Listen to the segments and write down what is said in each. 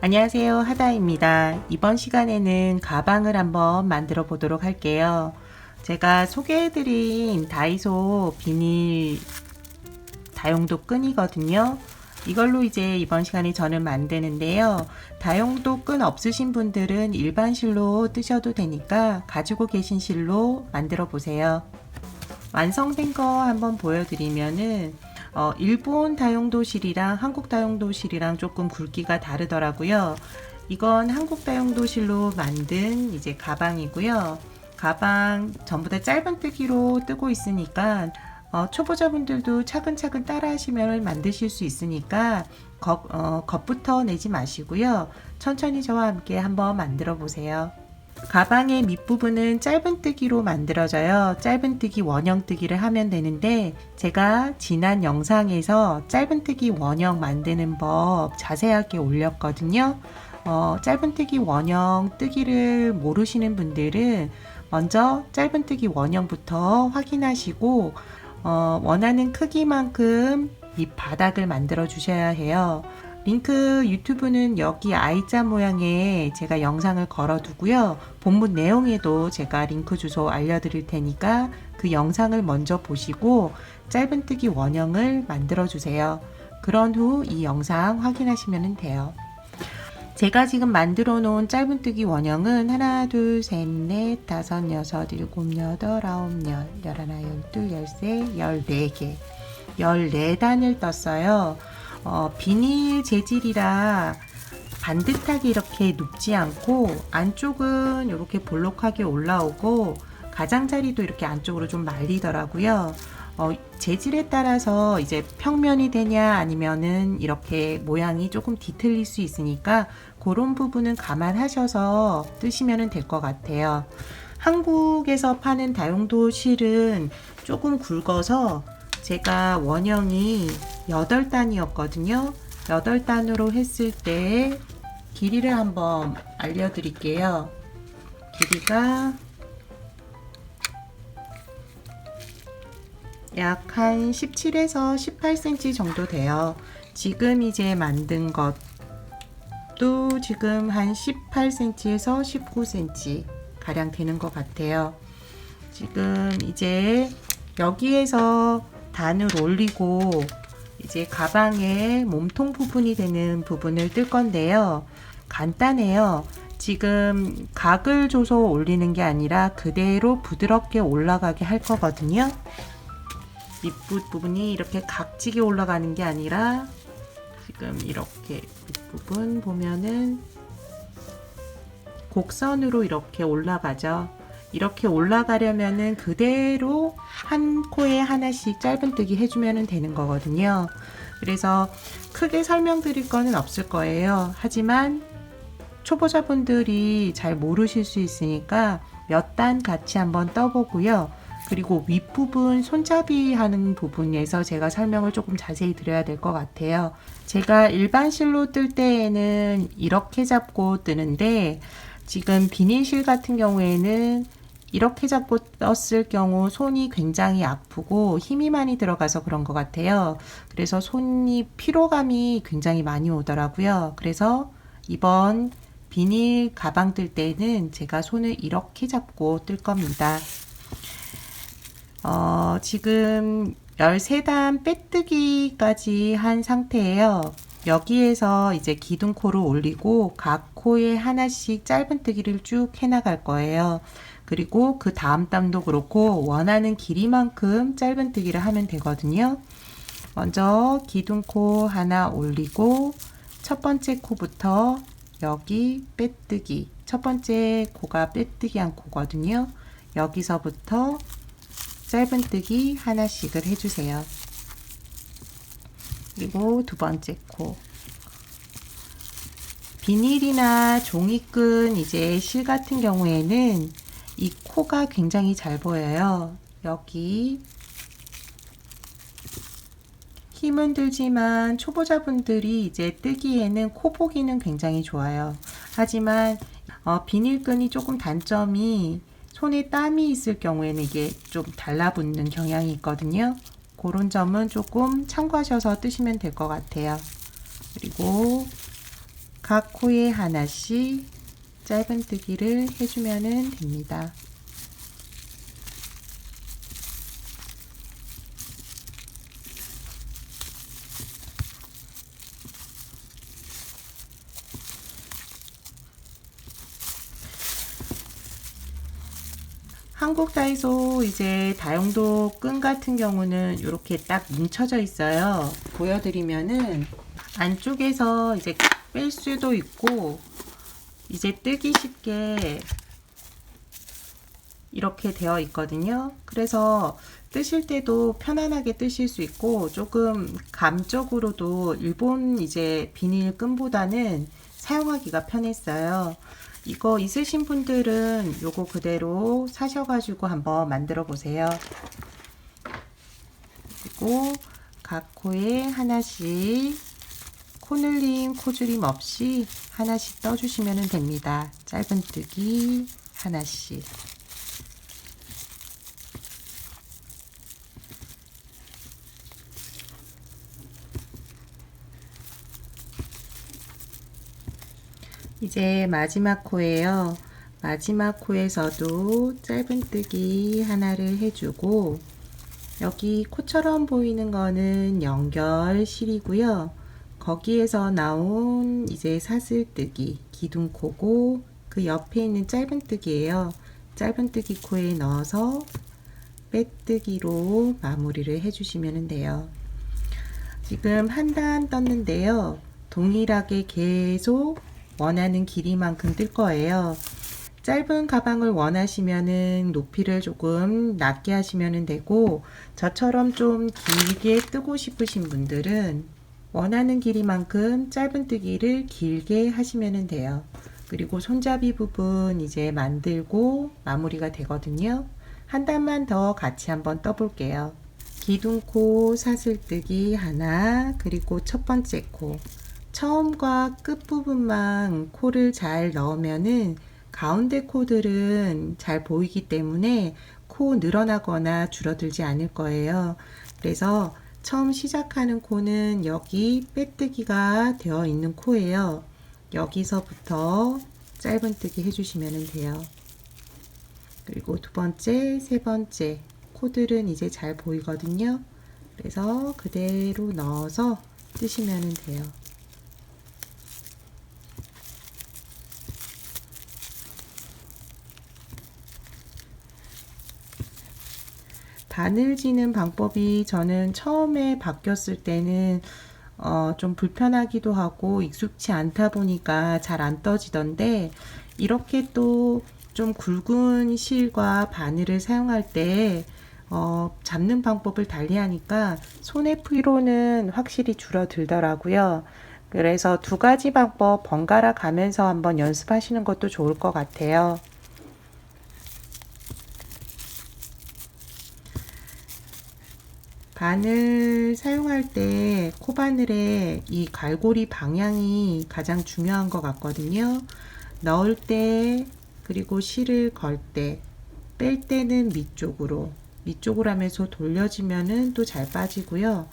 안녕하세요, 하다입니다. 이번 시간에는 가방을 한번 만들어 보도록 할게요. 제가 소개해드린 다이소 비닐 다용도 끈이거든요. 이걸로 이제 이번 시간에 저는 만드는데요. 다용도 끈 없으신 분들은 일반 실로 뜨셔도 되니까 가지고 계신 실로 만들어 보세요. 완성된 거 한번 보여드리면은 일본 다용도실이랑 한국 다용도실이랑 조금 굵기가 다르더라고요. 이건 한국 다용도실로 만든 이제 가방이고요. 가방 전부 다 짧은뜨기로 뜨고 있으니까 초보자분들도 차근차근 따라 하시면 만드실 수 있으니까 겁부터 내지 마시고요. 천천히 저와 함께 한번 만들어 보세요. 가방의 밑부분은 짧은뜨기로 만들어져요. 짧은뜨기 원형뜨기를 하면 되는데 제가 지난 영상에서 짧은뜨기 원형 만드는 법 자세하게 올렸거든요. 짧은뜨기 원형 뜨기를 모르시는 분들은 먼저 짧은뜨기 원형부터 확인하시고 원하는 크기만큼 밑바닥을 만들어 주셔야 해요. 링크 유튜브는 여기 I자 모양에 제가 영상을 걸어 두고요. 본문 내용에도 제가 링크 주소 알려드릴 테니까 그 영상을 먼저 보시고 짧은뜨기 원형을 만들어 주세요. 그런 후 이 영상 확인하시면 돼요. 제가 지금 만들어 놓은 짧은뜨기 원형은 하나, 둘, 셋, 넷, 다섯, 여섯, 일곱, 여덟, 아홉, 열, 열하나, 열둘, 열세, 14개 14단을 떴어요. 비닐 재질이라 반듯하게 이렇게 눕지 않고 안쪽은 이렇게 볼록하게 올라오고 가장자리도 이렇게 안쪽으로 좀 말리더라고요. 재질에 따라서 이제 평면이 되냐 아니면은 이렇게 모양이 조금 뒤틀릴 수 있으니까 그런 부분은 감안하셔서 뜨시면 될 것 같아요. 한국에서 파는 다용도 실은 조금 굵어서 제가 원형이 8단이었거든요. 8단으로 했을 때 길이를 한번 알려드릴게요. 길이가 약 한 17에서 18cm 정도 돼요. 지금 이제 만든 것도 지금 한 18cm에서 19cm 가량 되는 것 같아요. 지금 이제 여기에서 단을 올리고 이제 가방의 몸통 부분이 되는 부분을 뜰 건데요. 간단해요. 지금 각을 줘서 올리는 게 아니라 그대로 부드럽게 올라가게 할 거거든요. 밑부분이 이렇게 각지게 올라가는 게 아니라 지금 이렇게 밑부분 보면은 곡선으로 이렇게 올라가죠. 이렇게 올라가려면은 그대로 한 코에 하나씩 짧은뜨기 해주면 되는 거거든요. 그래서 크게 설명드릴 거는 없을 거예요. 하지만 초보자분들이 잘 모르실 수 있으니까 몇 단 같이 한번 떠보고요. 그리고 윗부분 손잡이 하는 부분에서 제가 설명을 조금 자세히 드려야 될 것 같아요. 제가 일반 실로 뜰 때에는 이렇게 잡고 뜨는데 지금 비닐실 같은 경우에는 이렇게 잡고 떴을 경우 손이 굉장히 아프고 힘이 많이 들어가서 그런 것 같아요. 그래서 손이 피로감이 굉장히 많이 오더라고요. 그래서 이번 비닐 가방 뜰 때는 제가 손을 이렇게 잡고 뜰 겁니다. 지금 13단 빼뜨기까지 한 상태예요. 여기에서 이제 기둥코를 올리고 각 코에 하나씩 짧은뜨기를 쭉 해나갈 거예요. 그리고 그 다음 단도 그렇고 원하는 길이만큼 짧은뜨기를 하면 되거든요. 먼저 기둥코 하나 올리고 첫 번째 코부터 여기 빼뜨기, 첫 번째 코가 빼뜨기 한 코거든요. 여기서부터 짧은뜨기 하나씩을 해주세요. 그리고 두 번째 코. 비닐이나 종이끈 이제 실 같은 경우에는 이 코가 굉장히 잘 보여요. 여기 힘은 들지만 초보자분들이 이제 뜨기에는 코 보기는 굉장히 좋아요. 하지만 비닐끈이 조금 단점이 손에 땀이 있을 경우에는 이게 좀 달라붙는 경향이 있거든요. 그런 점은 조금 참고하셔서 뜨시면 될 것 같아요. 그리고 각 코에 하나씩 짧은뜨기를 해주면 됩니다. 한국 다이소 이제 다용도 끈 같은 경우는 이렇게 딱 뭉쳐져 있어요. 보여드리면은 안쪽에서 이제 뺄 수도 있고 이제 뜨기 쉽게 이렇게 되어 있거든요. 그래서 뜨실 때도 편안하게 뜨실 수 있고 조금 감적으로도 일본 이제 비닐 끈보다는 사용하기가 편했어요. 이거 있으신 분들은 요거 그대로 사셔가지고 한번 만들어 보세요. 그리고 각 코에 하나씩 코늘림, 코줄임 없이 하나씩 떠주시면 됩니다. 짧은뜨기 하나씩. 이제 마지막 코예요. 마지막 코에서도 짧은뜨기 하나를 해주고 여기 코처럼 보이는 거는 연결실이고요. 거기에서 나온 이제 사슬뜨기 기둥코고 그 옆에 있는 짧은뜨기예요. 짧은뜨기 코에 넣어서 빼뜨기로 마무리를 해주시면 돼요. 지금 한 단 떴는데요. 동일하게 계속 원하는 길이만큼 뜰 거예요. 짧은 가방을 원하시면은 높이를 조금 낮게 하시면 되고 저처럼 좀 길게 뜨고 싶으신 분들은 원하는 길이만큼 짧은뜨기를 길게 하시면 돼요. 그리고 손잡이 부분 이제 만들고 마무리가 되거든요. 한 단만 더 같이 한번 떠볼게요. 기둥코 사슬뜨기 하나, 그리고 첫 번째 코 처음과 끝부분만 코를 잘 넣으면은 가운데 코들은 잘 보이기 때문에 코 늘어나거나 줄어들지 않을 거예요. 그래서 처음 시작하는 코는 여기 빼뜨기가 되어 있는 코예요. 여기서부터 짧은뜨기 해주시면 돼요. 그리고 두 번째, 세 번째 코들은 이제 잘 보이거든요. 그래서 그대로 넣어서 뜨시면 돼요. 바늘지는 방법이 저는 처음에 바뀌었을 때는 좀 불편하기도 하고 익숙치 않다 보니까 잘 안 떠지던데 이렇게 또 좀 굵은 실과 바늘을 사용할 때 잡는 방법을 달리 하니까 손의 피로는 확실히 줄어들더라고요. 그래서 두 가지 방법 번갈아 가면서 한번 연습하시는 것도 좋을 것 같아요. 바늘 사용할 때 코바늘의 이 갈고리 방향이 가장 중요한 것 같거든요. 넣을 때 그리고 실을 걸 때, 뺄 때는 밑쪽으로 하면서 돌려지면은 또 잘 빠지고요.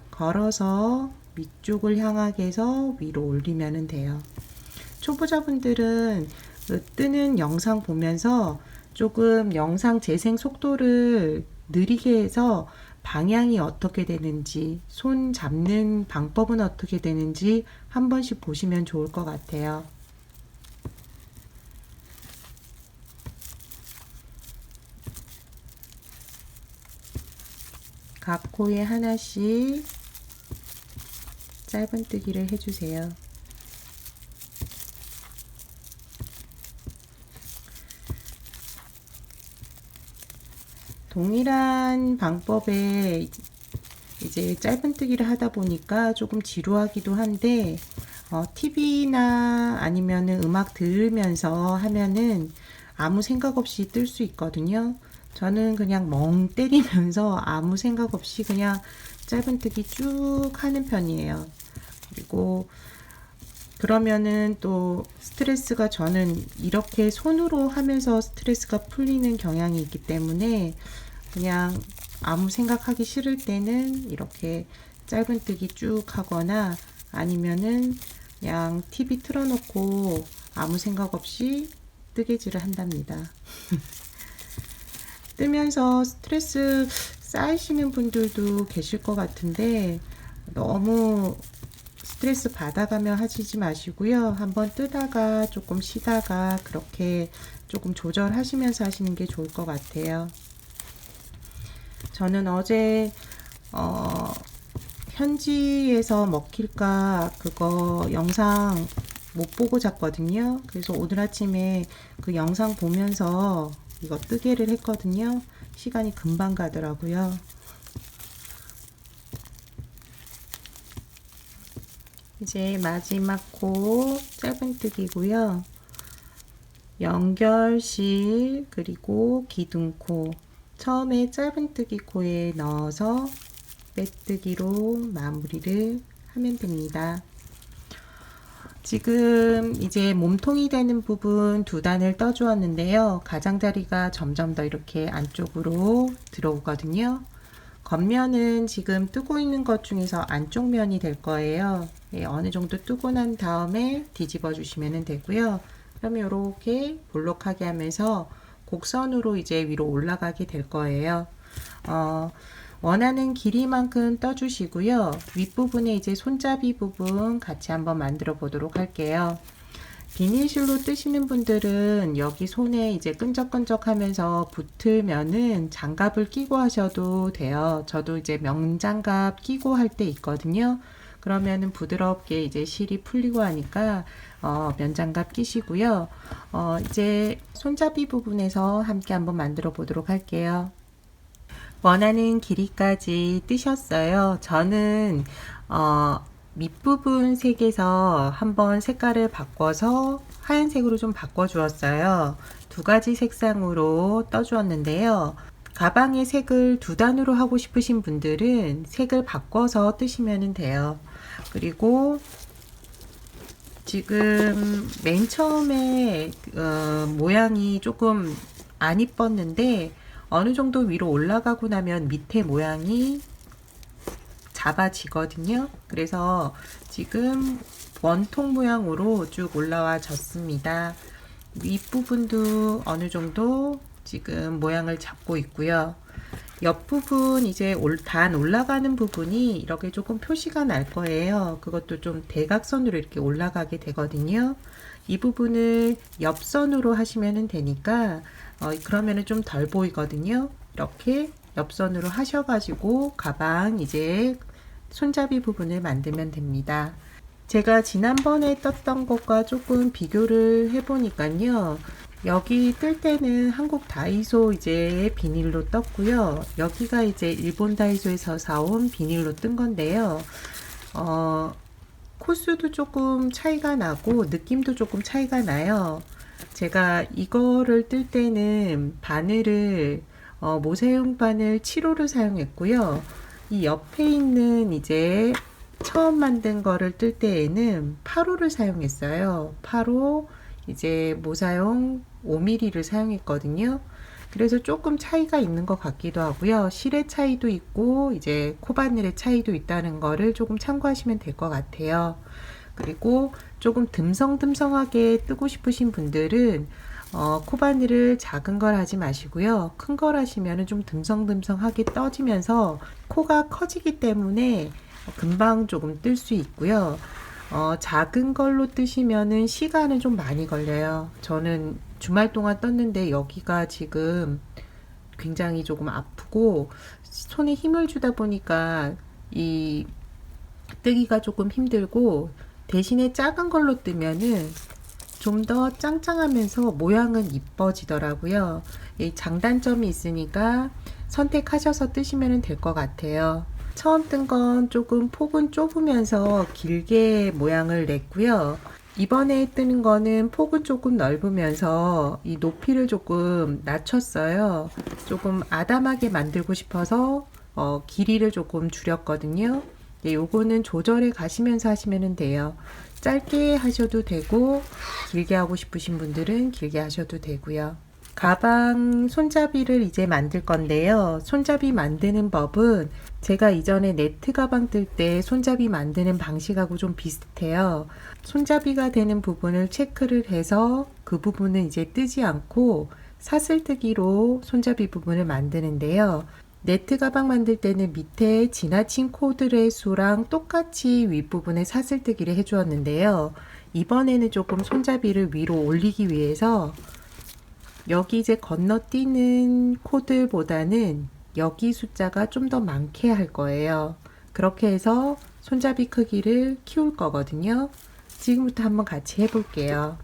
걸어서 밑쪽을 향하게 해서 위로 올리면 돼요. 초보자분들은 뜨는 영상 보면서 조금 영상 재생 속도를 느리게 해서 방향이 어떻게 되는지, 손 잡는 방법은 어떻게 되는지 한 번씩 보시면 좋을 것 같아요. 각 코에 하나씩 짧은뜨기를 해주세요. 동일한 방법에 이제 짧은뜨기를 하다 보니까 조금 지루하기도 한데 TV나 아니면은 음악 들으면서 하면은 아무 생각 없이 뜰 수 있거든요. 저는 그냥 멍 때리면서 아무 생각 없이 그냥 짧은뜨기 쭉 하는 편이에요. 그리고 그러면은 또 스트레스가 저는 이렇게 손으로 하면서 스트레스가 풀리는 경향이 있기 때문에 그냥 아무 생각하기 싫을 때는 이렇게 짧은뜨기 쭉 하거나 아니면은 그냥 TV 틀어놓고 아무 생각 없이 뜨개질을 한답니다. 뜨면서 스트레스 쌓이시는 분들도 계실 것 같은데 너무 스트레스 받아가며 하시지 마시고요. 한번 뜨다가 조금 쉬다가 그렇게 조금 조절하시면서 하시는 게 좋을 것 같아요. 저는 어제 현지에서 먹힐까 그거 영상 못 보고 잤거든요. 그래서 오늘 아침에 그 영상 보면서 이거 뜨개를 했거든요. 시간이 금방 가더라고요. 이제 마지막 코 짧은뜨기고요. 연결실 그리고 기둥코 처음에 짧은뜨기 코에 넣어서 빼뜨기로 마무리를 하면 됩니다. 지금 이제 몸통이 되는 부분 두 단을 떠 주었는데요. 가장자리가 점점 더 이렇게 안쪽으로 들어오거든요. 겉면은 지금 뜨고 있는 것 중에서 안쪽 면이 될 거예요. 네, 어느 정도 뜨고 난 다음에 뒤집어 주시면 되고요. 그러면 이렇게 볼록하게 하면서 곡선으로 이제 위로 올라가게 될 거예요. 원하는 길이만큼 떠주시고요. 윗부분에 이제 손잡이 부분 같이 한번 만들어 보도록 할게요. 비닐실로 뜨시는 분들은 여기 손에 이제 끈적끈적 하면서 붙으면은 장갑을 끼고 하셔도 돼요. 저도 이제 명장갑 끼고 할 때 있거든요. 그러면은 부드럽게 이제 실이 풀리고 하니까 면장갑 끼시고요. 이제 손잡이 부분에서 함께 한번 만들어 보도록 할게요. 원하는 길이까지 뜨셨어요. 저는 밑부분 색에서 한번 색깔을 바꿔서 하얀색으로 좀 바꿔 주었어요. 두 가지 색상으로 떠 주었는데요. 가방의 색을 두 단으로 하고 싶으신 분들은 색을 바꿔서 뜨시면 돼요. 그리고 지금 맨 처음에 모양이 조금 안 이뻤는데 어느 정도 위로 올라가고 나면 밑에 모양이 잡아지거든요. 그래서 지금 원통 모양으로 쭉 올라와 졌습니다. 윗부분도 어느 정도 지금 모양을 잡고 있고요. 옆부분 이제 단 올라가는 부분이 이렇게 조금 표시가 날 거예요. 그것도 좀 대각선으로 이렇게 올라가게 되거든요. 이 부분을 옆선으로 하시면 되니까 그러면은 좀 덜 보이거든요. 이렇게 옆선으로 하셔가지고 가방 이제 손잡이 부분을 만들면 됩니다. 제가 지난번에 떴던 것과 조금 비교를 해보니까요. 여기 뜰 때는 한국 다이소 이제 비닐로 떴고요. 여기가 이제 일본 다이소에서 사온 비닐로 뜬 건데요. 코수도 조금 차이가 나고 느낌도 조금 차이가 나요. 제가 이거를 뜰 때는 바늘을 모세용 바늘 7호를 사용했고요. 이 옆에 있는 이제 처음 만든 거를 뜰 때에는 8호를 사용했어요. 8호 이제 모사용 5mm를 사용했거든요. 그래서 조금 차이가 있는 것 같기도 하고요. 실의 차이도 있고 이제 코바늘의 차이도 있다는 거를 조금 참고하시면 될 것 같아요. 그리고 조금 듬성듬성하게 뜨고 싶으신 분들은 코바늘을 작은 걸 하지 마시고요. 큰 걸 하시면 좀 듬성듬성하게 떠지면서 코가 커지기 때문에 금방 조금 뜰 수 있고요. 작은 걸로 뜨시면은 시간은 좀 많이 걸려요. 저는 주말 동안 떴는데 여기가 지금 굉장히 조금 아프고 손에 힘을 주다 보니까 이 뜨기가 조금 힘들고 대신에 작은 걸로 뜨면은 좀 더 짱짱하면서 모양은 이뻐지더라고요. 이 장단점이 있으니까 선택하셔서 뜨시면 될 것 같아요. 처음 뜬 건 조금 폭은 좁으면서 길게 모양을 냈고요. 이번에 뜨는 거는 폭은 조금 넓으면서 이 높이를 조금 낮췄어요. 조금 아담하게 만들고 싶어서 길이를 조금 줄였거든요. 네, 요거는 조절해 가시면서 하시면 돼요. 짧게 하셔도 되고 길게 하고 싶으신 분들은 길게 하셔도 되고요. 가방 손잡이를 이제 만들 건데요. 손잡이 만드는 법은 제가 이전에 네트 가방 뜰 때 손잡이 만드는 방식하고 좀 비슷해요. 손잡이가 되는 부분을 체크를 해서 그 부분은 이제 뜨지 않고 사슬뜨기로 손잡이 부분을 만드는데요. 네트 가방 만들 때는 밑에 지나친 코드의 수랑 똑같이 윗부분에 사슬뜨기를 해주었는데요. 이번에는 조금 손잡이를 위로 올리기 위해서 여기 이제 건너뛰는 코드보다는 여기 숫자가 좀 더 많게 할 거예요. 그렇게 해서 손잡이 크기를 키울 거거든요. 지금부터 한번 같이 해볼게요.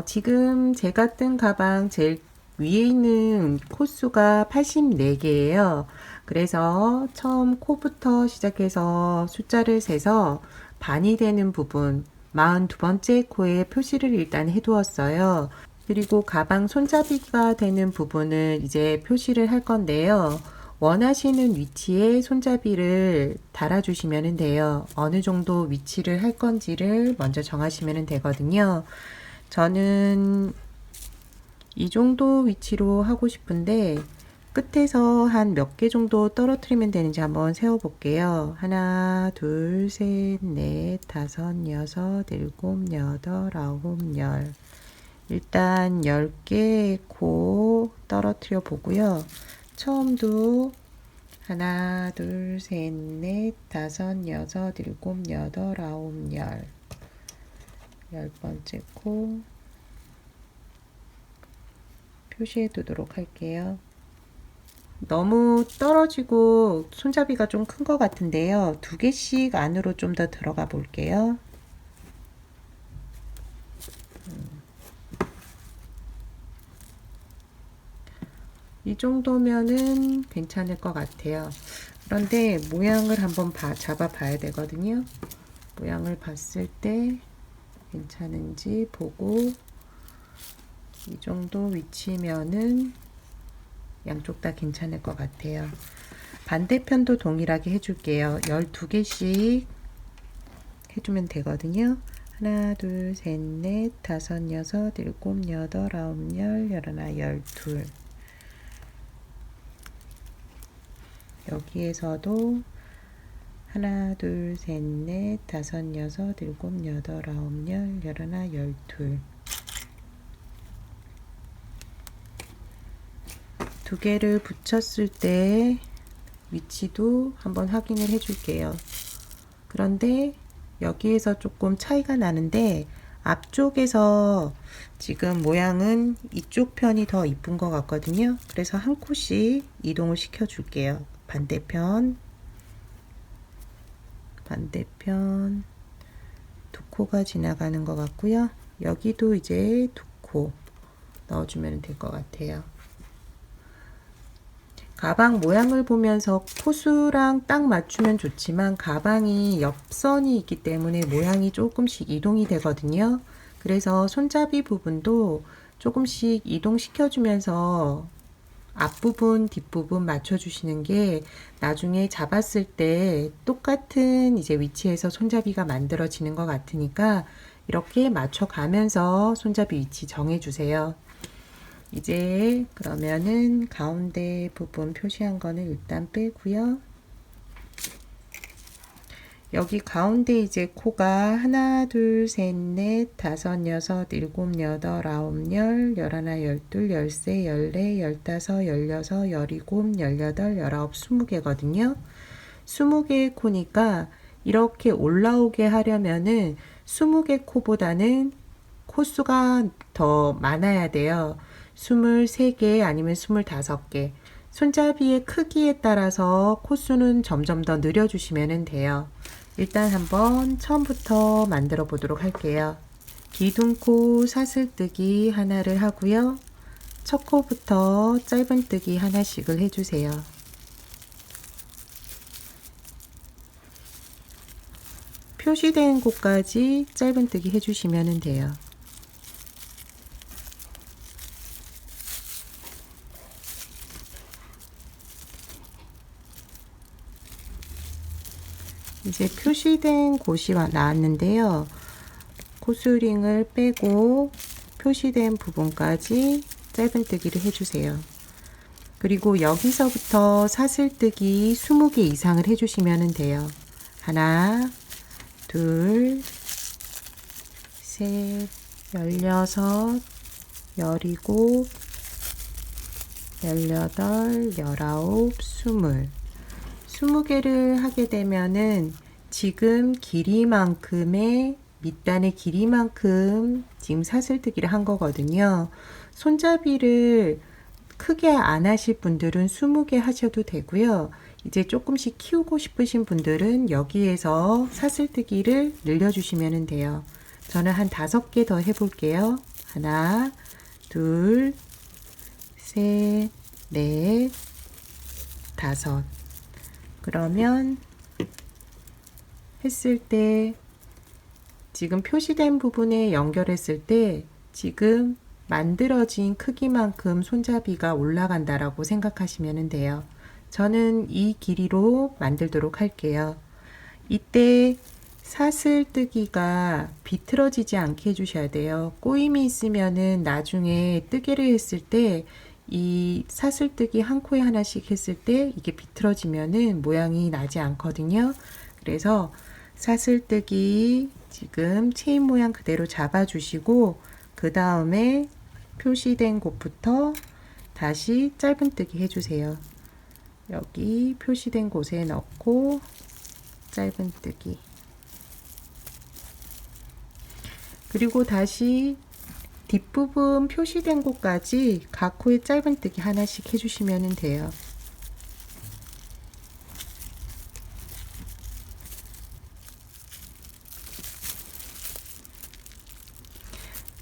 지금 제가 뜬 가방 제일 위에 있는 코수가 84개예요. 그래서 처음 코부터 시작해서 숫자를 세서 반이 되는 부분 42번째 코에 표시를 일단 해두었어요. 그리고 가방 손잡이가 되는 부분을 이제 표시를 할 건데요. 원하시는 위치에 손잡이를 달아주시면 돼요. 어느 정도 위치를 할 건지를 먼저 정하시면 되거든요. 저는 이 정도 위치로 하고 싶은데 끝에서 한 몇 개 정도 떨어뜨리면 되는지 한번 세워 볼게요. 하나, 둘, 셋, 넷, 다섯, 여섯, 일곱, 여덟, 아홉, 열. 일단 10개 코 떨어뜨려 보고요. 처음도 하나, 둘, 셋, 넷, 다섯, 여섯, 일곱, 여덟, 아홉, 열. 10번째 코 표시해 두도록 할게요. 너무 떨어지고 손잡이가 좀 큰 것 같은데요. 2개씩 안으로 좀 더 들어가 볼게요. 이 정도면은 괜찮을 것 같아요. 그런데 모양을 한번 잡아 봐야 되거든요. 모양을 봤을 때 괜찮은지 보고 이 정도 위치면은 양쪽 다 괜찮을 것 같아요. 반대편도 동일하게 해줄게요. 12개씩 해주면 되거든요. 하나, 둘, 셋, 넷, 다섯, 여섯, 일곱, 여덟, 아홉, 열, 열하나, 열둘. 여기에서도 하나, 둘, 셋, 넷, 다섯, 여섯, 일곱, 여덟, 아홉, 열, 열하나, 열둘. 2개를 붙였을 때 위치도 한번 확인을 해 줄게요. 그런데 여기에서 조금 차이가 나는데 앞쪽에서 지금 모양은 이쪽 편이 더 이쁜 것 같거든요. 그래서 한 코씩 이동을 시켜 줄게요. 반대편 2코가 지나가는 것 같고요. 여기도 이제 2코 넣어주면 될 것 같아요. 가방 모양을 보면서 코수랑 딱 맞추면 좋지만 가방이 옆선이 있기 때문에 모양이 조금씩 이동이 되거든요. 그래서 손잡이 부분도 조금씩 이동시켜 주면서 앞부분 뒷부분 맞춰 주시는 게 나중에 잡았을 때 똑같은 이제 위치에서 손잡이가 만들어지는 것 같으니까 이렇게 맞춰 가면서 손잡이 위치 정해 주세요. 이제 그러면은 가운데 부분 표시한 거는 일단 빼고요. 여기 가운데 이제 코가 하나, 둘, 셋, 넷, 다섯, 여섯, 일곱, 여덟, 아홉, 열, 열하나, 열둘, 열세, 열네, 열다섯, 열여섯, 열일곱, 열여덟, 열아홉, 20개거든요. 20개의 코니까 이렇게 올라오게 하려면은 20개 코보다는 코수가 더 많아야 돼요. 23개 아니면 25개. 손잡이의 크기에 따라서 코수는 점점 더 늘려주시면 돼요. 일단 한번 처음부터 만들어 보도록 할게요. 기둥코 사슬뜨기 하나를 하고요. 첫 코부터 짧은뜨기 하나씩을 해주세요. 표시된 곳까지 짧은뜨기 해주시면 돼요. 이제 표시된 곳이 나왔는데요. 코스링을 빼고 표시된 부분까지 짧은뜨기를 해주세요. 그리고 여기서부터 사슬뜨기 20개 이상을 해주시면 돼요. 하나, 둘, 셋, 16, 17, 18, 19, 20. 20개를 하게 되면은 지금 길이만큼의 밑단의 길이만큼 지금 사슬뜨기를 한 거거든요. 손잡이를 크게 안 하실 분들은 20개 하셔도 되고요. 이제 조금씩 키우고 싶으신 분들은 여기에서 사슬뜨기를 늘려주시면 돼요. 저는 한 5개 더 해볼게요. 하나, 둘, 셋, 넷, 5. 그러면 했을 때 지금 표시된 부분에 연결했을 때 지금 만들어진 크기만큼 손잡이가 올라간다라고 생각하시면 돼요. 저는 이 길이로 만들도록 할게요. 이때 사슬뜨기가 비틀어지지 않게 해주셔야 돼요. 꼬임이 있으면은 나중에 뜨개를 했을 때 이 사슬뜨기 한 코에 하나씩 했을 때 이게 비틀어지면은 모양이 나지 않거든요. 그래서 사슬뜨기 지금 체인 모양 그대로 잡아주시고 그 다음에 표시된 곳부터 다시 짧은뜨기 해주세요. 여기 표시된 곳에 넣고 짧은뜨기. 그리고 다시 뒷부분 표시된 곳까지 각 코에 짧은뜨기 하나씩 해주시면 돼요.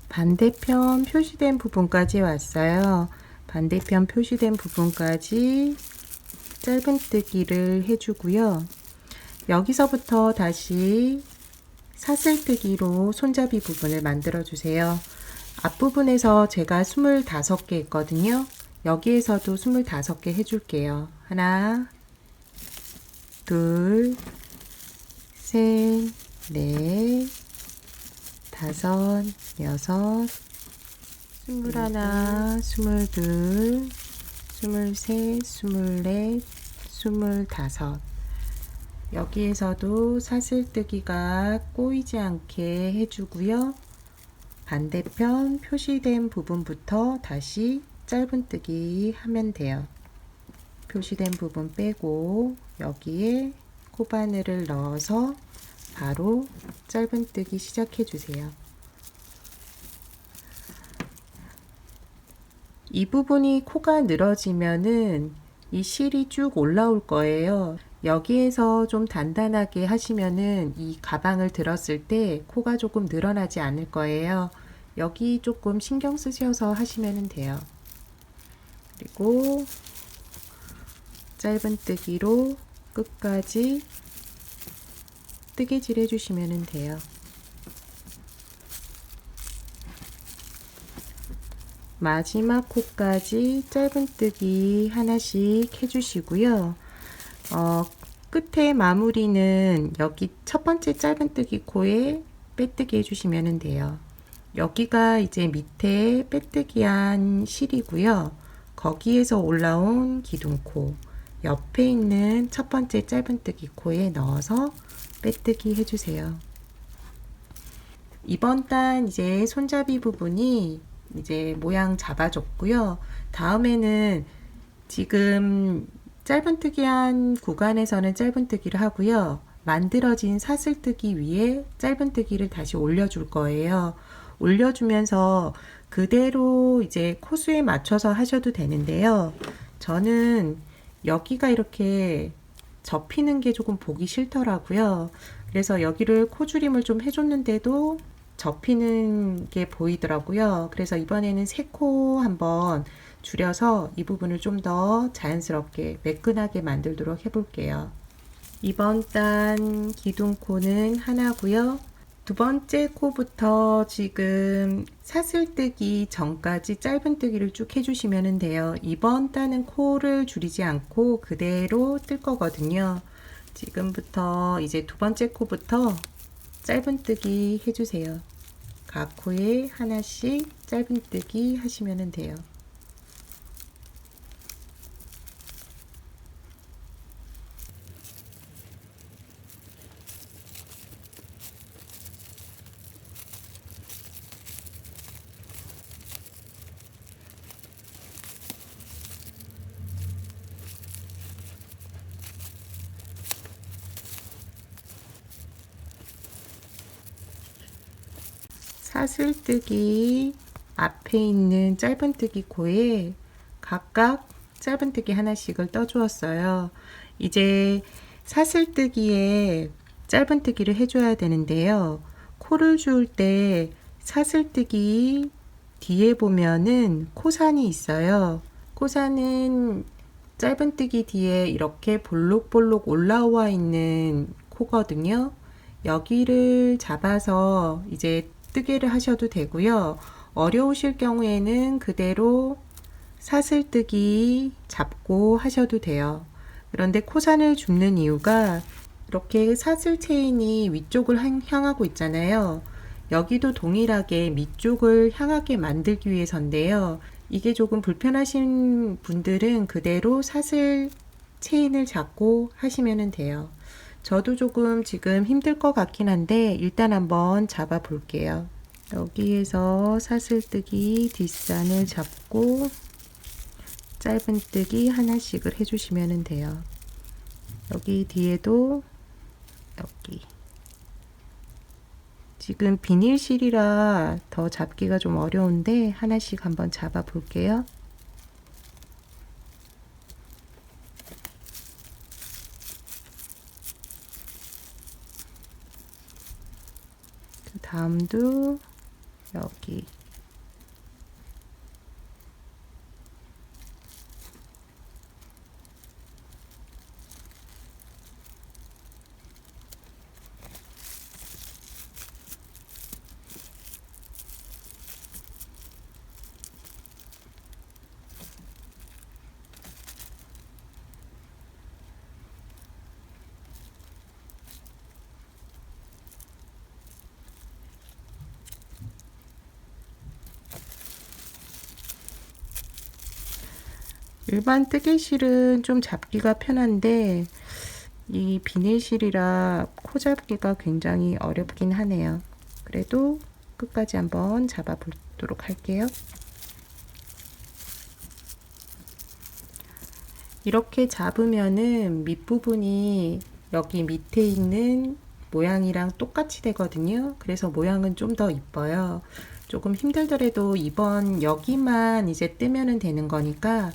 반대편 표시된 부분까지 왔어요. 반대편 표시된 부분까지 짧은뜨기를 해주고요. 여기서부터 다시 사슬뜨기로 손잡이 부분을 만들어 주세요. 앞부분에서 제가 25개 했거든요. 여기에서도 25개 해줄게요. 하나, 둘, 셋, 넷, 5, 6, 21, 22, 23, 24, 25. 여기에서도 사슬뜨기가 꼬이지 않게 해주고요. 반대편 표시된 부분부터 다시 짧은뜨기 하면 돼요. 표시된 부분 빼고 여기에 코바늘을 넣어서 바로 짧은뜨기 시작해 주세요. 이 부분이 코가 늘어지면은 이 실이 쭉 올라올 거예요. 여기에서 좀 단단하게 하시면은 이 가방을 들었을 때 코가 조금 늘어나지 않을 거예요. 여기 조금 신경 쓰셔서 하시면 돼요. 그리고 짧은뜨기로 끝까지 뜨개질 해주시면 돼요. 마지막 코까지 짧은뜨기 하나씩 해주시고요. 끝에 마무리는 여기 첫 번째 짧은뜨기 코에 빼뜨기 해주시면 돼요. 여기가 이제 밑에 빼뜨기한 실이고요. 거기에서 올라온 기둥코, 옆에 있는 첫 번째 짧은뜨기 코에 넣어서 빼뜨기 해주세요. 이번 단 이제 손잡이 부분이 이제 모양 잡아줬고요. 다음에는 지금 짧은뜨기한 구간에서는 짧은뜨기를 하고요. 만들어진 사슬뜨기 위에 짧은뜨기를 다시 올려줄 거예요. 올려주면서 그대로 이제 코수에 맞춰서 하셔도 되는데요. 저는 여기가 이렇게 접히는 게 조금 보기 싫더라고요. 그래서 여기를 코줄임을 좀 해줬는데도 접히는 게 보이더라고요. 그래서 이번에는 3코 한번 줄여서 이 부분을 좀 더 자연스럽게 매끈하게 만들도록 해볼게요. 이번 단 기둥코는 하나고요. 두 번째 코부터 지금 사슬뜨기 전까지 짧은뜨기를 쭉 해주시면 돼요. 이번 단은 코를 줄이지 않고 그대로 뜰 거거든요. 지금부터 이제 두 번째 코부터 짧은뜨기 해주세요. 각 코에 하나씩 짧은뜨기 하시면 돼요. 사슬뜨기 앞에 있는 짧은뜨기 코에 각각 짧은뜨기 하나씩을 떠주었어요. 이제 사슬뜨기에 짧은뜨기를 해줘야 되는데요. 코를 주울 때 사슬뜨기 뒤에 보면은 코산이 있어요. 코산은 짧은뜨기 뒤에 이렇게 볼록볼록 올라와 있는 코거든요. 여기를 잡아서 이제 뜨개를 하셔도 되고요. 어려우실 경우에는 그대로 사슬뜨기 잡고 하셔도 돼요. 그런데 코산을 줍는 이유가 이렇게 사슬 체인이 위쪽을 향하고 있잖아요. 여기도 동일하게 밑쪽을 향하게 만들기 위해서인데요. 이게 조금 불편하신 분들은 그대로 사슬 체인을 잡고 하시면 돼요. 저도 조금 지금 힘들 것 같긴 한데 일단 한번 잡아 볼게요. 여기에서 사슬뜨기 뒷산을 잡고 짧은뜨기 하나씩을 해주시면 돼요. 여기 뒤에도 여기 지금 비닐실이라 더 잡기가 좀 어려운데 하나씩 한번 잡아 볼게요. 그 다음도 여기 일반 뜨개실은 좀 잡기가 편한데 이 비닐실이라 코 잡기가 굉장히 어렵긴 하네요. 그래도 끝까지 한번 잡아 보도록 할게요. 이렇게 잡으면은 밑부분이 여기 밑에 있는 모양이랑 똑같이 되거든요. 그래서 모양은 좀 더 이뻐요. 조금 힘들더라도 이번 여기만 이제 뜨면은 되는 거니까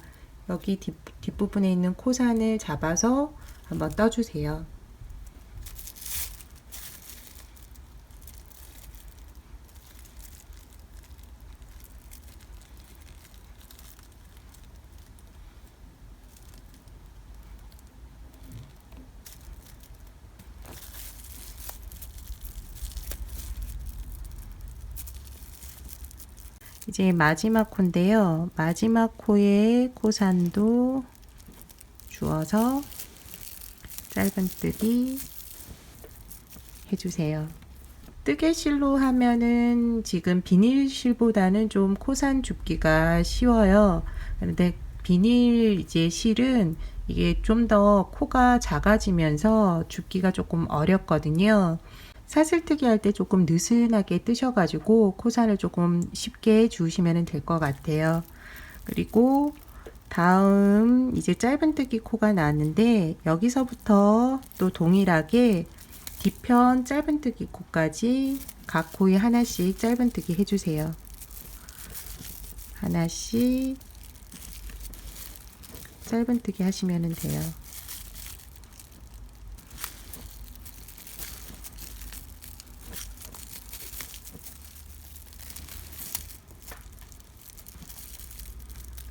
여기 뒷부분에 있는 코산을 잡아서 한번 떠주세요. 이제 마지막 코인데요. 마지막 코에 코산도 주어서 짧은뜨기 해주세요. 뜨개실로 하면은 지금 비닐실보다는 좀 코산 줍기가 쉬워요. 그런데 비닐 이제 실은 이게 좀 더 코가 작아지면서 줍기가 조금 어렵거든요. 사슬뜨기 할 때 조금 느슨하게 뜨셔가지고 코산을 조금 쉽게 주우시면 될 것 같아요. 그리고 다음 이제 짧은뜨기 코가 나왔는데 여기서부터 또 동일하게 뒤편 짧은뜨기 코까지 각 코에 하나씩 짧은뜨기 해주세요. 하나씩 짧은뜨기 하시면 돼요.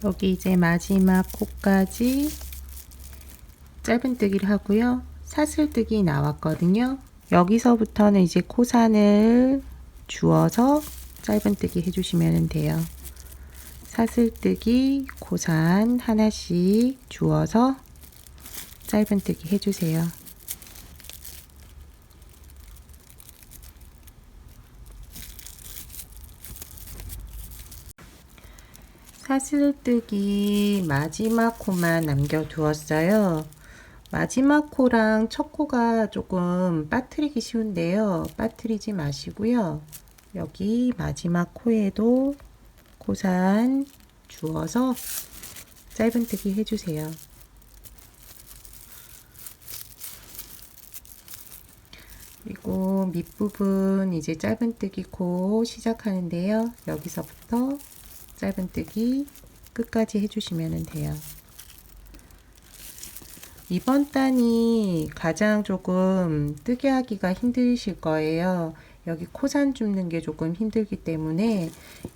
여기 이제 마지막 코까지 짧은뜨기를 하고요. 사슬뜨기 나왔거든요. 여기서부터는 이제 코산을 주어서 짧은뜨기 해주시면 돼요. 사슬뜨기, 코산 하나씩 주어서 짧은뜨기 해주세요. 사슬뜨기 마지막 코만 남겨두었어요. 마지막 코랑 첫 코가 조금 빠뜨리기 쉬운데요. 빠뜨리지 마시고요. 여기 마지막 코에도 코산 주어서 짧은뜨기 해주세요. 그리고 그리고 밑부분 이제 짧은뜨기 코 시작하는데요. 여기서부터 짧은뜨기 끝까지 해주시면 돼요. 이번 단이 가장 조금 뜨게 하기가 힘드실 거예요. 여기 코산 줍는 게 조금 힘들기 때문에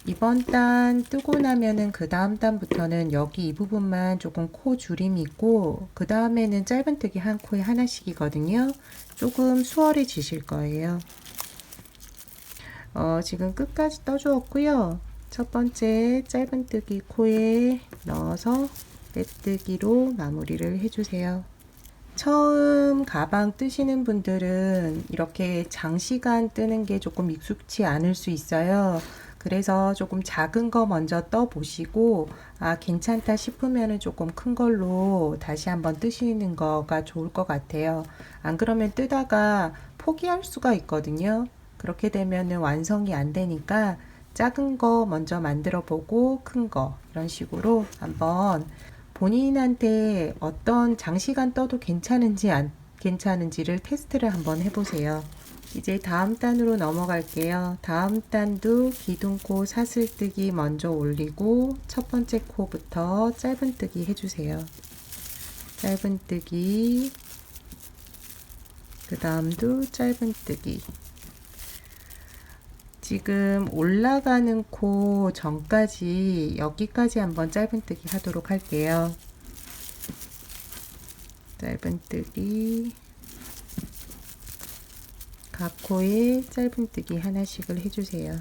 이번 단 뜨고 나면은 그 다음 단부터는 여기 이 부분만 조금 코 줄임이 있고 그 다음에는 짧은뜨기 한 코에 하나씩이거든요. 조금 수월해지실 거예요. 지금 끝까지 떠주었고요. 첫 번째 짧은뜨기 코에 넣어서 빼뜨기로 마무리를 해주세요. 처음 가방 뜨시는 분들은 이렇게 장시간 뜨는 게 조금 익숙치 않을 수 있어요. 그래서 조금 작은 거 먼저 떠 보시고 괜찮다 싶으면 조금 큰 걸로 다시 한번 뜨시는 거가 좋을 것 같아요. 안 그러면 뜨다가 포기할 수가 있거든요. 그렇게 되면 완성이 안 되니까 작은 거 먼저 만들어 보고 큰 거 이런 식으로 한번 본인한테 어떤 장시간 떠도 괜찮은지 안 괜찮은지를 테스트를 한번 해보세요. 이제 다음 단으로 넘어갈게요. 다음 단도 기둥코 사슬뜨기 먼저 올리고 첫 번째 코부터 짧은뜨기 해주세요. 짧은뜨기, 그 다음도 짧은뜨기. 지금 올라가는 코 전까지 여기까지 한번 짧은뜨기 하도록 할게요. 짧은뜨기, 각 코에 짧은뜨기 하나씩을 해주세요.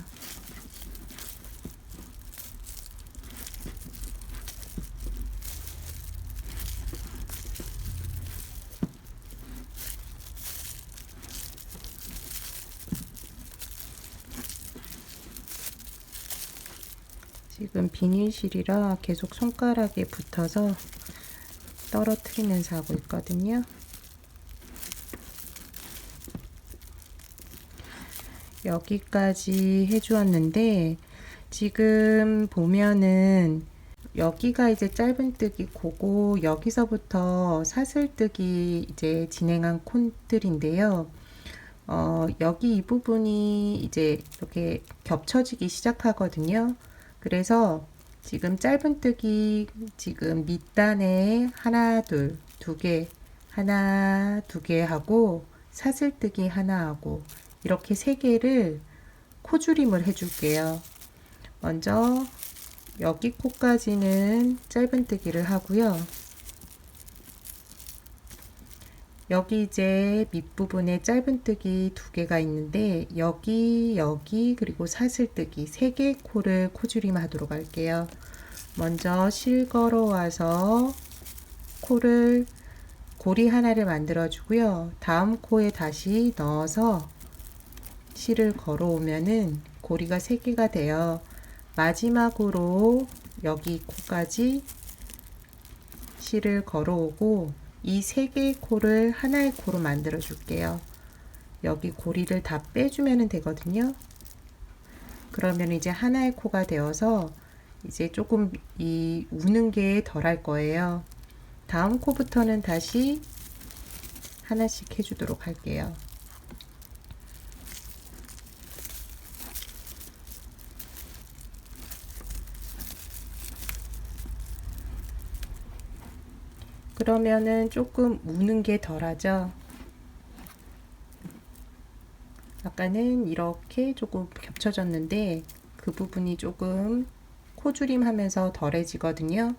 지금 비닐실이라 계속 손가락에 붙어서 떨어뜨리면서 하고 있거든요. 여기까지 해주었는데 지금 보면은 여기가 이제 짧은뜨기 코고 여기서부터 사슬뜨기 이제 진행한 콘들인데요. 여기 이 부분이 이제 이렇게 겹쳐지기 시작하거든요. 그래서 지금 짧은뜨기 지금 밑단에 하나, 둘, 두 개, 하나, 두 개 하고 사슬뜨기 하나 하고 이렇게 세 개를 코줄임을 해줄게요. 먼저 여기 코까지는 짧은뜨기를 하고요. 여기 이제 밑부분에 짧은뜨기 두 개가 있는데 여기 그리고 사슬뜨기 세 개 코를 코줄임 하도록 할게요. 먼저 실 걸어와서 코를 고리 하나를 만들어 주고요. 다음 코에 다시 넣어서 실을 걸어오면은 고리가 세 개가 돼요. 마지막으로 여기 코까지 실을 걸어오고 이 세 개의 코를 하나의 코로 만들어 줄게요. 여기 고리를 다 빼주면 되거든요. 그러면 이제 하나의 코가 되어서 이제 조금 이 우는 게 덜할 거예요. 다음 코부터는 다시 하나씩 해주도록 할게요. 그러면은 조금 우는 게 덜하죠. 아까는 이렇게 조금 겹쳐졌는데 그 부분이 조금 코줄임 하면서 덜해지거든요.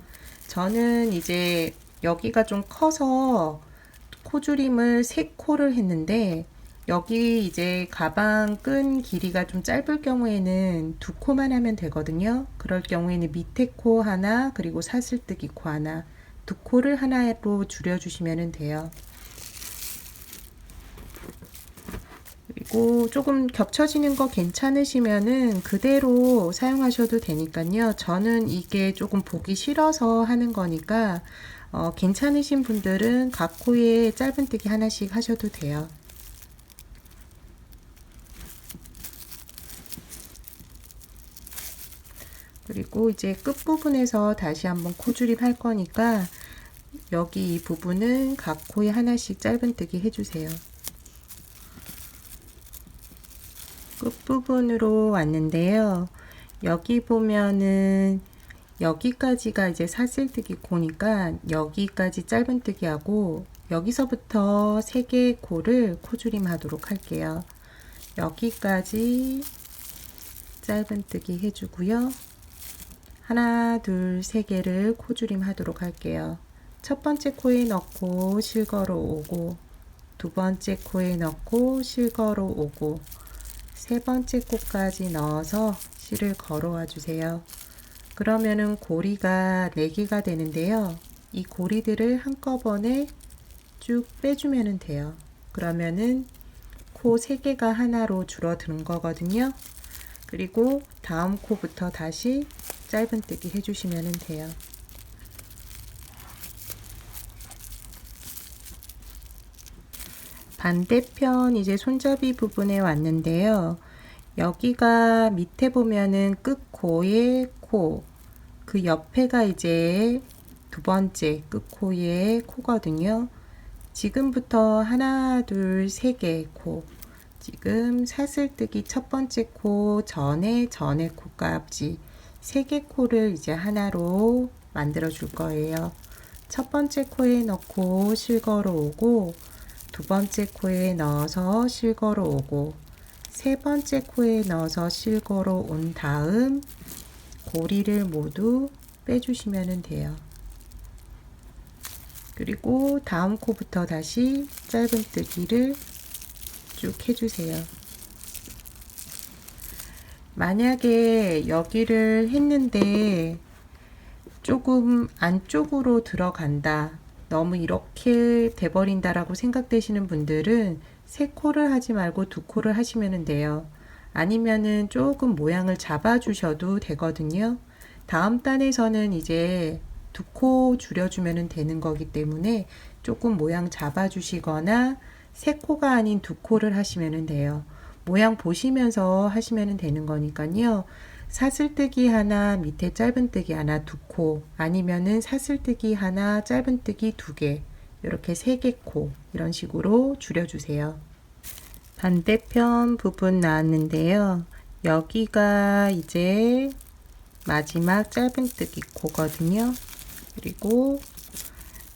저는 이제 여기가 좀 커서 코줄임을 3코를 했는데 여기 이제 가방 끈 길이가 좀 짧을 경우에는 2코만 하면 되거든요. 그럴 경우에는 밑에 코 하나 그리고 사슬뜨기 코 하나 2코를 하나로 줄여주시면 돼요. 그리고 조금 겹쳐지는 거 괜찮으시면은 그대로 사용하셔도 되니까요. 저는 이게 조금 보기 싫어서 하는 거니까 괜찮으신 분들은 각 코에 짧은뜨기 하나씩 하셔도 돼요. 그리고 이제 끝부분에서 다시 한번 코줄임 할 거니까 여기 이 부분은 각 코에 하나씩 짧은뜨기 해주세요. 끝부분으로 왔는데요. 여기 보면은 여기까지가 이제 사슬뜨기 코니까 여기까지 짧은뜨기 하고 여기서부터 3개의 코를 코줄임 하도록 할게요. 여기까지 짧은뜨기 해주고요. 하나, 둘, 3개를 코줄임 하도록 할게요. 첫 번째 코에 넣고 실걸어 오고, 두 번째 코에 넣고 실걸어 오고, 세 번째 코까지 넣어서 실을 걸어와 주세요. 그러면은 고리가 4개가 되는데요. 이 고리들을 한꺼번에 쭉 빼주면 돼요. 그러면은 코 3개가 하나로 줄어드는 거거든요. 그리고 다음 코부터 다시 짧은뜨기 해주시면 돼요. 반대편 이제 손잡이 부분에 왔는데요. 여기가 밑에 보면은 끝코의 코, 그 옆에가 이제 두 번째 끝코의 코거든요. 지금부터 하나, 둘, 3개의 코, 지금 사슬뜨기 첫 번째 코 전에 코까지 3개 코를 이제 하나로 만들어 줄 거예요. 첫 번째 코에 넣고 실걸어 오고, 두 번째 코에 넣어서 실걸어 오고, 세 번째 코에 넣어서 실걸어 온 다음 고리를 모두 빼주시면 돼요. 그리고 다음 코부터 다시 짧은뜨기를 쭉 해주세요. 만약에 여기를 했는데 조금 안쪽으로 들어간다, 너무 이렇게 돼버린다라고 생각되시는 분들은 3코를 하지 말고 2코를 하시면 돼요. 아니면은 조금 모양을 잡아주셔도 되거든요. 다음 단에서는 이제 2코 줄여주면 되는 거기 때문에 조금 모양 잡아주시거나 3코가 아닌 2코를 하시면 돼요. 모양 보시면서 하시면 되는 거니까요. 사슬뜨기 하나, 밑에 짧은뜨기 하나, 2코, 아니면은 사슬뜨기 하나, 짧은뜨기 2개, 이렇게 3개 코, 이런 식으로 줄여주세요. 반대편 부분 나왔는데요. 여기가 이제 마지막 짧은뜨기 코거든요. 그리고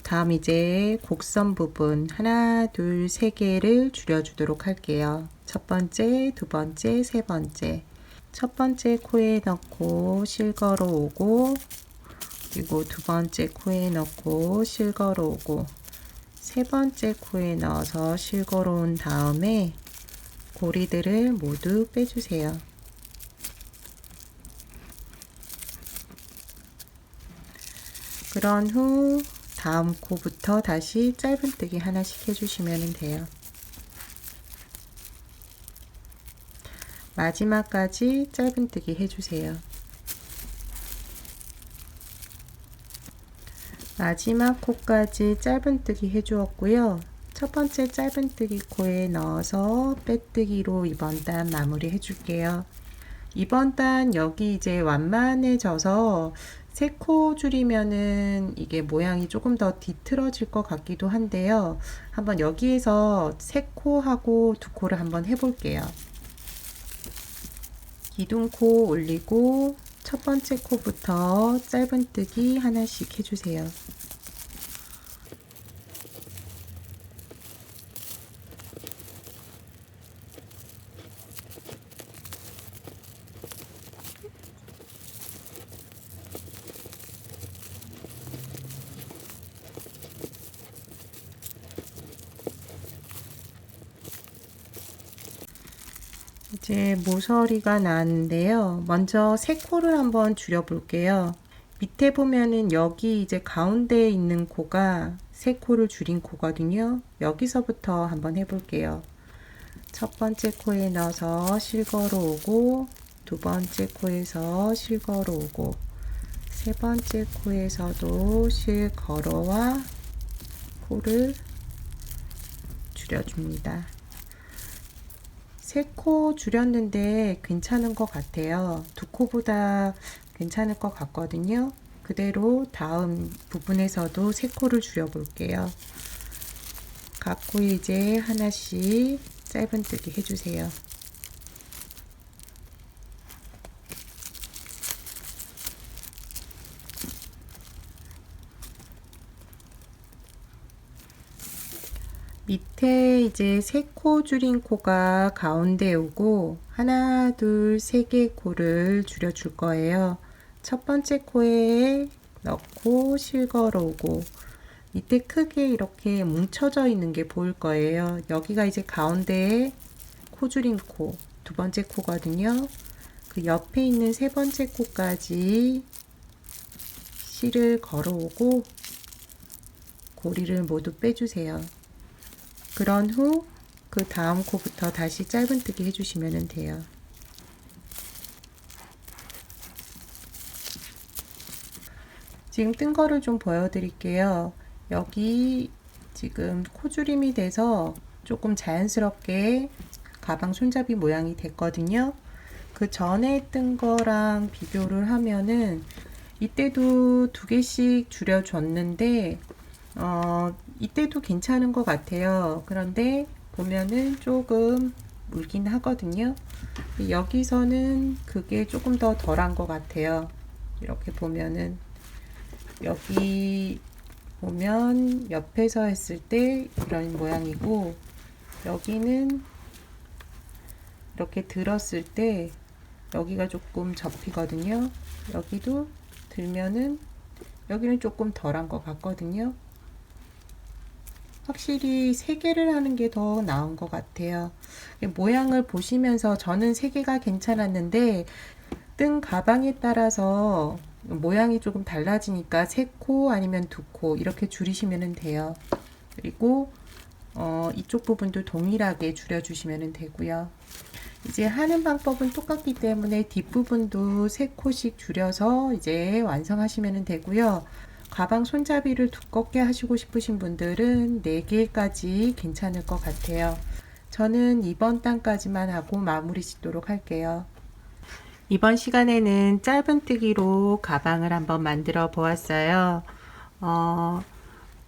다음 이제 곡선 부분 하나, 둘, 3개를 줄여주도록 할게요. 첫 번째, 두 번째, 세 번째. 첫 번째 코에 넣고 실걸어 오고, 그리고 두 번째 코에 넣고 실걸어 오고, 세 번째 코에 넣어서 실걸어 온 다음에 고리들을 모두 빼주세요. 그런 후 다음 코부터 다시 짧은뜨기 하나씩 해주시면 돼요. 마지막까지 짧은뜨기 해주세요. 마지막 코까지 짧은뜨기 해주었고요. 첫 번째 짧은뜨기 코에 넣어서 빼뜨기로 이번 단 마무리 해줄게요. 이번 단 여기 이제 완만해져서 3코 줄이면은 이게 모양이 조금 더 뒤틀어질 것 같기도 한데요. 한번 여기에서 3코 하고 2코를 한번 해볼게요. 기둥코 올리고 첫 번째 코부터 짧은뜨기 하나씩 해주세요. 이제 모서리가 나왔는데요. 먼저 3코를 한번 줄여 볼게요. 밑에 보면은 여기 이제 가운데에 있는 코가 3코를 줄인 코거든요. 여기서부터 한번 해볼게요. 첫 번째 코에 넣어서 실걸어 오고, 두 번째 코에서 실걸어 오고, 세 번째 코에서도 실걸어와 코를 줄여줍니다. 3코 줄였는데 괜찮은 것 같아요. 2코보다 괜찮을 것 같거든요. 그대로 다음 부분에서도 3코를 줄여 볼게요. 각 코에 이제 하나씩 짧은뜨기 해주세요. 밑에 이제 3코 줄인 코가 가운데 오고 하나, 둘, 3개의 코를 줄여줄 거예요. 첫 번째 코에 넣고 실 걸어오고 밑에 크게 이렇게 뭉쳐져 있는 게 보일 거예요. 여기가 이제 가운데에 코 줄인 코, 두 번째 코거든요. 그 옆에 있는 세 번째 코까지 실을 걸어오고 고리를 모두 빼주세요. 그런 후 그 다음 코부터 다시 짧은뜨기 해주시면 돼요. 지금 뜬 거를 좀 보여드릴게요. 여기 지금 코줄임이 돼서 조금 자연스럽게 가방 손잡이 모양이 됐거든요. 그 전에 뜬 거랑 비교를 하면은 이때도 2개씩 줄여줬는데 이때도 괜찮은 것 같아요. 그런데 보면은 조금 물긴 하거든요. 여기서는 그게 조금 더 덜한 것 같아요. 이렇게 보면은 여기 보면 옆에서 했을 때 이런 모양이고 여기는 이렇게 들었을 때 여기가 조금 접히거든요. 여기도 들면은 여기는 조금 덜한 것 같거든요. 확실히 3개를 하는 게 더 나은 것 같아요. 모양을 보시면서 저는 3개가 괜찮았는데 뜬 가방에 따라서 모양이 조금 달라지니까 3코 아니면 2코 이렇게 줄이시면 돼요. 그리고 이쪽 부분도 동일하게 줄여주시면 되고요. 이제 하는 방법은 똑같기 때문에 뒷부분도 3코씩 줄여서 이제 완성하시면 되고요. 가방 손잡이를 두껍게 하시고 싶으신 분들은 4개까지 괜찮을 것 같아요. 저는 이번 단까지만 하고 마무리 짓도록 할게요. 이번 시간에는 짧은뜨기로 가방을 한번 만들어 보았어요.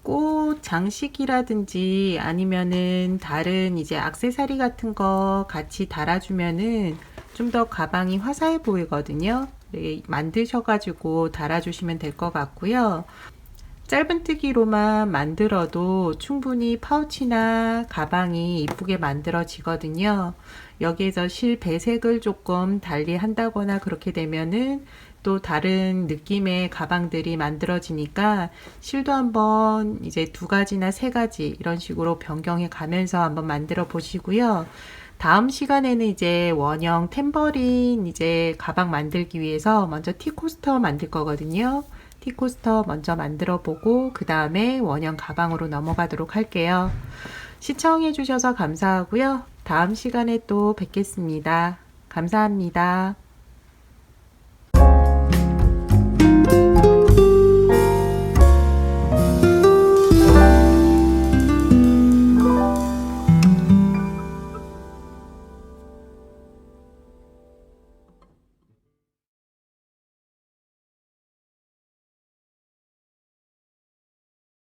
꽃 장식이라든지 아니면은 다른 이제 액세서리 같은 거 같이 달아주면은 좀 더 가방이 화사해 보이거든요. 네, 만드셔가지고 달아주시면 될 것 같고요. 짧은뜨기로만 만들어도 충분히 파우치나 가방이 이쁘게 만들어지거든요. 여기에서 실 배색을 조금 달리 한다거나 그렇게 되면은 또 다른 느낌의 가방들이 만들어지니까 실도 한번 이제 2가지나 3가지 이런 식으로 변경해 가면서 한번 만들어 보시고요. 다음 시간에는 이제 원형 탬버린 이제 가방 만들기 위해서 먼저 티코스터 만들 거거든요. 티코스터 먼저 만들어 보고 그 다음에 원형 가방으로 넘어가도록 할게요. 시청해 주셔서 감사하고요. 다음 시간에 또 뵙겠습니다. 감사합니다.